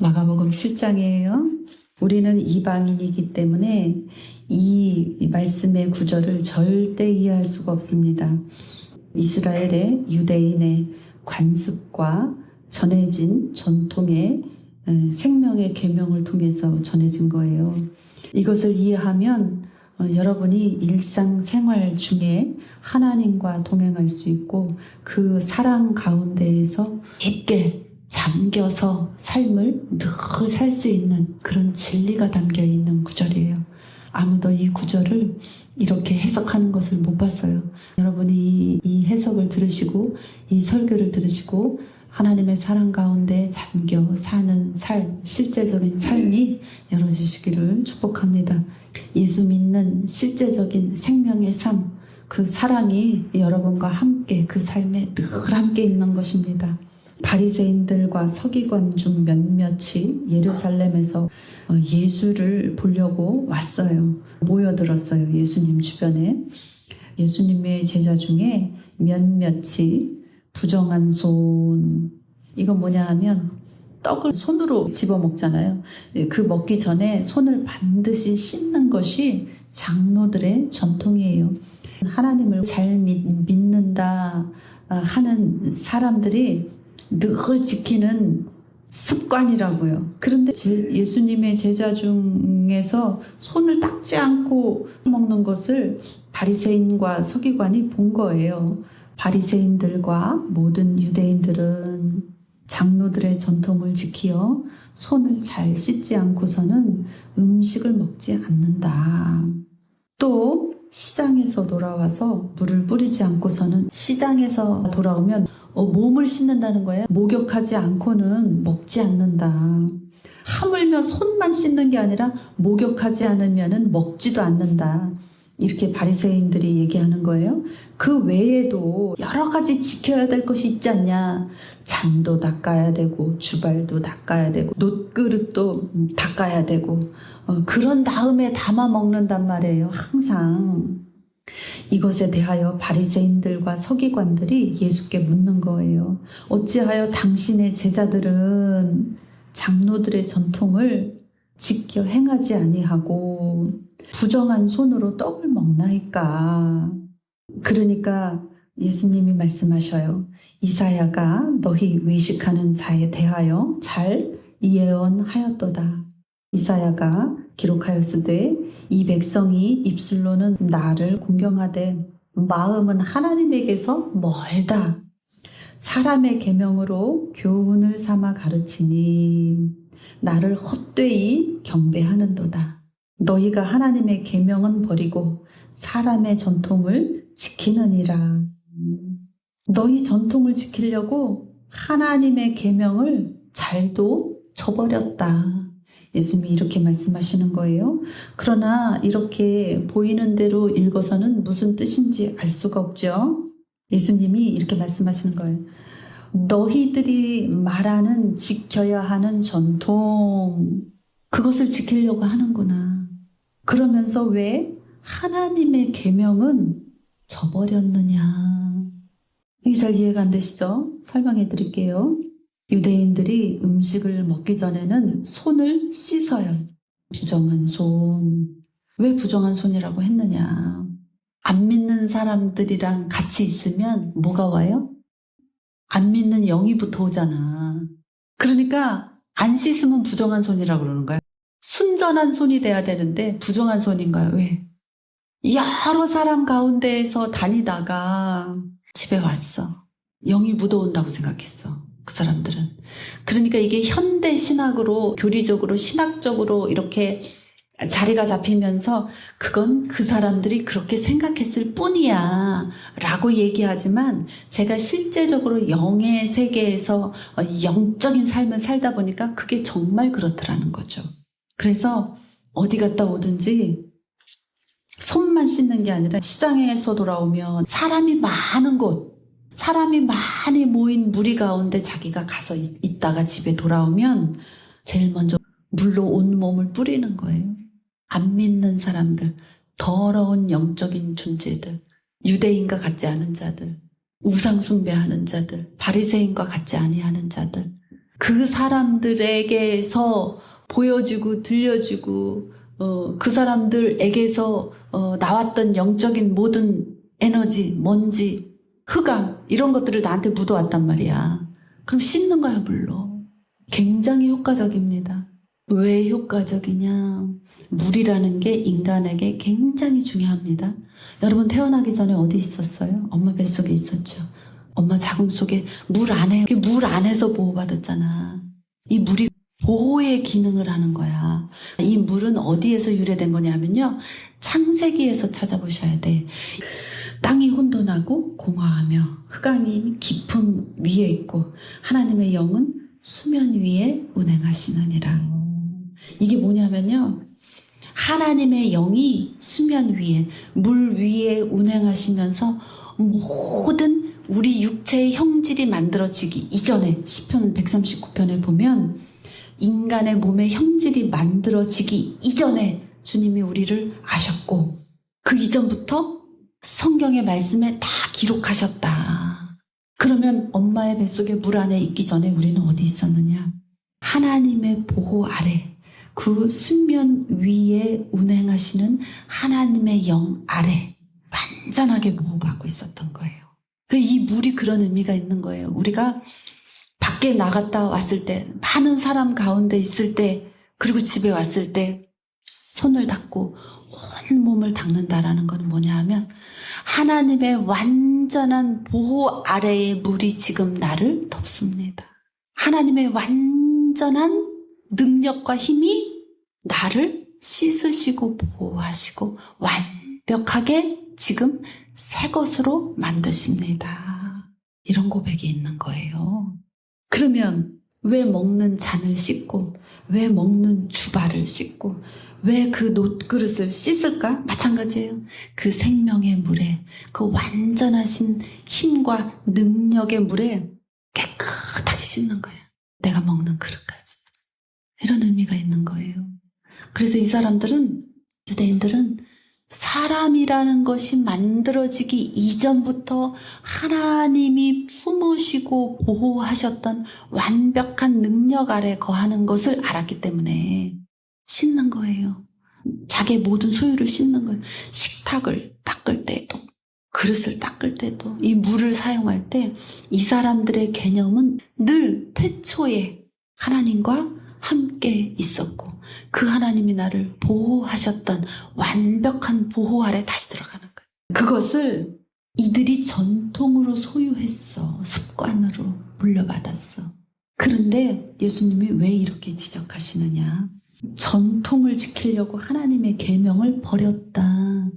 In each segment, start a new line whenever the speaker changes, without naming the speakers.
마가복음 7장이에요. 우리는 이방인이기 때문에 이 말씀의 구절을 절대 이해할 수가 없습니다. 이스라엘의 유대인의 관습과 전해진 전통의 생명의 계명을 통해서 전해진 거예요. 이것을 이해하면 여러분이 일상생활 중에 하나님과 동행할 수 있고 그 사랑 가운데에서 깊게 잠겨서 삶을 늘 살 수 있는 그런 진리가 담겨 있는 구절이에요. 아무도 이 구절을 이렇게 해석하는 것을 못 봤어요. 여러분이 이 해석을 들으시고 이 설교를 들으시고 하나님의 사랑 가운데 잠겨 사는 삶, 실제적인 삶이 열어지시기를 축복합니다. 예수 믿는 실제적인 생명의 삶, 그 사랑이 여러분과 함께 그 삶에 늘 함께 있는 것입니다. 바리새인들과 서기관 중 몇몇이 예루살렘에서 예수를 보려고 왔어요. 모여들었어요. 예수님 주변에. 예수님의 제자 중에 몇몇이 부정한 손, 이건 뭐냐 하면 떡을 손으로 집어 먹잖아요. 그 먹기 전에 손을 반드시 씻는 것이 장로들의 전통이에요. 하나님을 잘 믿는다 하는 사람들이 늘 지키는 습관이라고요. 그런데 예수님의 제자 중에서 손을 닦지 않고 먹는 것을 바리새인과 서기관이 본 거예요. 바리새인들과 모든 유대인들은 장로들의 전통을 지키어 손을 잘 씻지 않고서는 음식을 먹지 않는다. 또 시장에서 돌아와서 물을 뿌리지 않고서는 시장에서 돌아오면 몸을 씻는다는 거예요. 목욕하지 않고는 먹지 않는다. 하물며 손만 씻는 게 아니라 목욕하지 않으면 먹지도 않는다. 이렇게 바리새인들이 얘기하는 거예요. 그 외에도 여러 가지 지켜야 될 것이 있지 않냐. 잔도 닦아야 되고 주발도 닦아야 되고 놋그릇도 닦아야 되고 그런 다음에 담아 먹는단 말이에요. 항상. 이것에 대하여 바리새인들과 서기관들이 예수께 묻는 거예요. 어찌하여 당신의 제자들은 장로들의 전통을 지켜 행하지 아니하고 부정한 손으로 떡을 먹나이까. 그러니까 예수님이 말씀하셔요. 이사야가 너희 외식하는 자에 대하여 잘 예언하였도다. 이사야가 기록하였으되 이 백성이 입술로는 나를 공경하되 마음은 하나님에게서 멀다. 사람의 계명으로 교훈을 삼아 가르치니 나를 헛되이 경배하는도다. 너희가 하나님의 계명은 버리고 사람의 전통을 지키느니라. 너희 전통을 지키려고 하나님의 계명을 잘도 저버렸다. 예수님이 이렇게 말씀하시는 거예요. 그러나 이렇게 보이는 대로 읽어서는 무슨 뜻인지 알 수가 없죠. 예수님이 이렇게 말씀하시는 거예요. 너희들이 말하는 지켜야 하는 전통, 그것을 지키려고 하는구나. 그러면서 왜 하나님의 계명은 저버렸느냐. 이게 잘 이해가 안 되시죠? 설명해 드릴게요. 유대인들이 음식을 먹기 전에는 손을 씻어요. 부정한 손. 왜 부정한 손이라고 했느냐. 안 믿는 사람들이랑 같이 있으면 뭐가 와요? 안 믿는 영이 붙어오잖아. 그러니까 안 씻으면 부정한 손이라고 그러는 거예요. 순전한 손이 돼야 되는데 부정한 손인가요? 왜? 여러 사람 가운데에서 다니다가 집에 왔어. 영이 묻어온다고 생각했어. 그 사람들은. 그러니까 이게 현대 신학으로, 교리적으로, 신학적으로 이렇게 자리가 잡히면서 그건 그 사람들이 그렇게 생각했을 뿐이야 라고 얘기하지만 제가 실제적으로 영의 세계에서 영적인 삶을 살다 보니까 그게 정말 그렇더라는 거죠. 그래서 어디 갔다 오든지 손만 씻는 게 아니라 시장에서 돌아오면 사람이 많은 곳, 사람이 많이 모인 무리 가운데 자기가 가서 있다가 집에 돌아오면 제일 먼저 물로 온몸을 뿌리는 거예요. 안 믿는 사람들, 더러운 영적인 존재들, 유대인과 같지 않은 자들, 우상 숭배하는 자들, 바리새인과 같지 아니하는 자들, 그 사람들에게서 보여지고 들려지고 그 사람들에게서 나왔던 영적인 모든 에너지, 먼지, 흑암 이런 것들을 나한테 묻어왔단 말이야. 그럼 씻는 거야 물로. 굉장히 효과적입니다. 왜 효과적이냐? 물이라는 게 인간에게 굉장히 중요합니다. 여러분 태어나기 전에 어디 있었어요? 엄마 뱃속에 있었죠. 엄마 자궁 속에 물 안에서 보호받았잖아. 이 물이 보호의 기능을 하는 거야. 이 물은 어디에서 유래된 거냐면요. 창세기에서 찾아보셔야 돼. 땅이 혼돈하고 공허하며 흑암이 깊음 위에 있고 하나님의 영은 수면 위에 운행하시느니라. 이게 뭐냐면요. 하나님의 영이 수면 위에, 물 위에 운행하시면서 모든 우리 육체의 형질이 만들어지기 이전에 시편 139편에 보면 인간의 몸의 형질이 만들어지기 이전에 주님이 우리를 아셨고 그 이전부터 성경의 말씀에 다 기록하셨다. 그러면 엄마의 뱃속에 물 안에 있기 전에 우리는 어디 있었느냐? 하나님의 보호 아래 그 수면 위에 운행하시는 하나님의 영 아래 완전하게 보호받고 있었던 거예요. 이 물이 그런 의미가 있는 거예요. 우리가 밖에 나갔다 왔을 때, 많은 사람 가운데 있을 때, 그리고 집에 왔을 때 손을 닦고 온 몸을 닦는다라는 건 뭐냐 하면 하나님의 완전한 보호 아래의 물이 지금 나를 덮습니다. 하나님의 완전한 능력과 힘이 나를 씻으시고 보호하시고 완벽하게 지금 새 것으로 만드십니다. 이런 고백이 있는 거예요. 그러면 왜 먹는 잔을 씻고 왜 먹는 주발을 씻고 왜 그 놋그릇을 씻을까? 마찬가지예요. 그 생명의 물에 그 완전하신 힘과 능력의 물에 깨끗하게 씻는 거예요. 내가 먹는 그릇까지. 이런 의미가 있는 거예요. 그래서 이 사람들은, 유대인들은 사람이라는 것이 만들어지기 이전부터 하나님이 품으시고 보호하셨던 완벽한 능력 아래 거하는 것을 알았기 때문에 씻는 거예요. 자기의 모든 소유를 씻는 거예요. 식탁을 닦을 때도, 그릇을 닦을 때도, 이 물을 사용할 때 이 사람들의 개념은 늘 태초에 하나님과 함께 있었고 그 하나님이 나를 보호하셨던 완벽한 보호 아래 다시 들어가는 거예요. 그것을 이들이 전통으로 소유했어. 습관으로 물려받았어. 그런데 예수님이 왜 이렇게 지적하시느냐? 전통을 지키려고 하나님의 계명을 버렸다.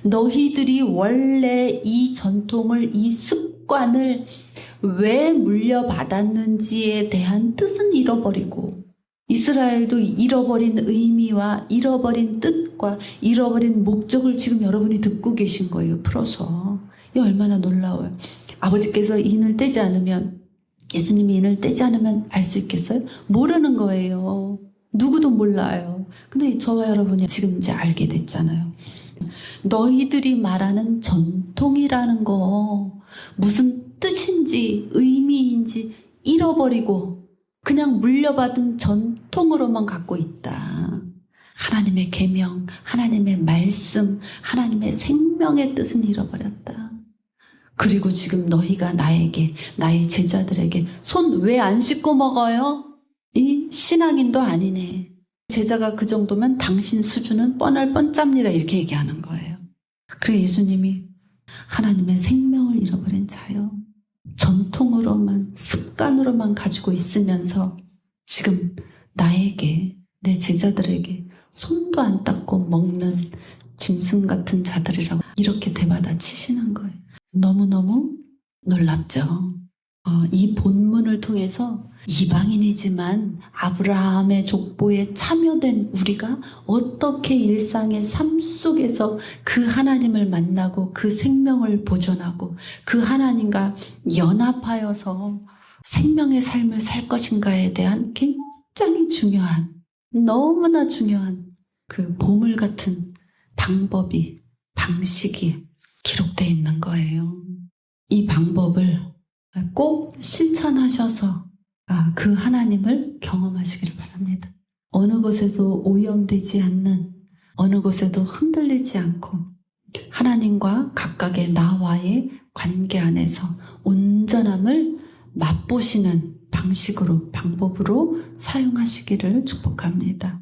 너희들이 원래 이 전통을, 이 습관을 왜 물려받았는지에 대한 뜻은 잃어버리고 이스라엘도 잃어버린 의미와 잃어버린 뜻과 잃어버린 목적을 지금 여러분이 듣고 계신 거예요. 풀어서. 이 얼마나 놀라워요. 아버지께서 인을 떼지 않으면, 예수님이 인을 떼지 않으면 알 수 있겠어요? 모르는 거예요. 누구도 몰라요. 근데 저와 여러분이 지금 이제 알게 됐잖아요. 너희들이 말하는 전통이라는 거 무슨 뜻인지 의미인지 잃어버리고 그냥 물려받은 전통으로만 갖고 있다. 하나님의 계명, 하나님의 말씀, 하나님의 생명의 뜻은 잃어버렸다. 그리고 지금 너희가 나에게, 나의 제자들에게 손 왜 안 씻고 먹어요? 이 신앙인도 아니네. 제자가 그 정도면 당신 수준은 뻔할 뻔짭니다. 이렇게 얘기하는 거예요. 그래 예수님이 하나님의 생명을 잃어버린 자요. 전통으로만, 습관으로만 가지고 있으면서 지금 나에게, 내 제자들에게 손도 안 닦고 먹는 짐승 같은 자들이라고 이렇게 대받아 치시는 거예요. 너무너무 놀랍죠. 이 본문을 통해서 이방인이지만 아브라함의 족보에 참여된 우리가 어떻게 일상의 삶 속에서 그 하나님을 만나고 그 생명을 보존하고 그 하나님과 연합하여서 생명의 삶을 살 것인가에 대한 굉장히 중요한, 너무나 중요한 그 보물 같은 방법이, 방식이 기록되어 있는 거예요. 이 방법을 꼭 실천하셔서 그 하나님을 경험하시기를 바랍니다. 어느 것에도 오염되지 않는, 어느 것에도 흔들리지 않고 하나님과 각각의 나와의 관계 안에서 온전함을 맛보시는 방식으로, 방법으로 사용하시기를 축복합니다.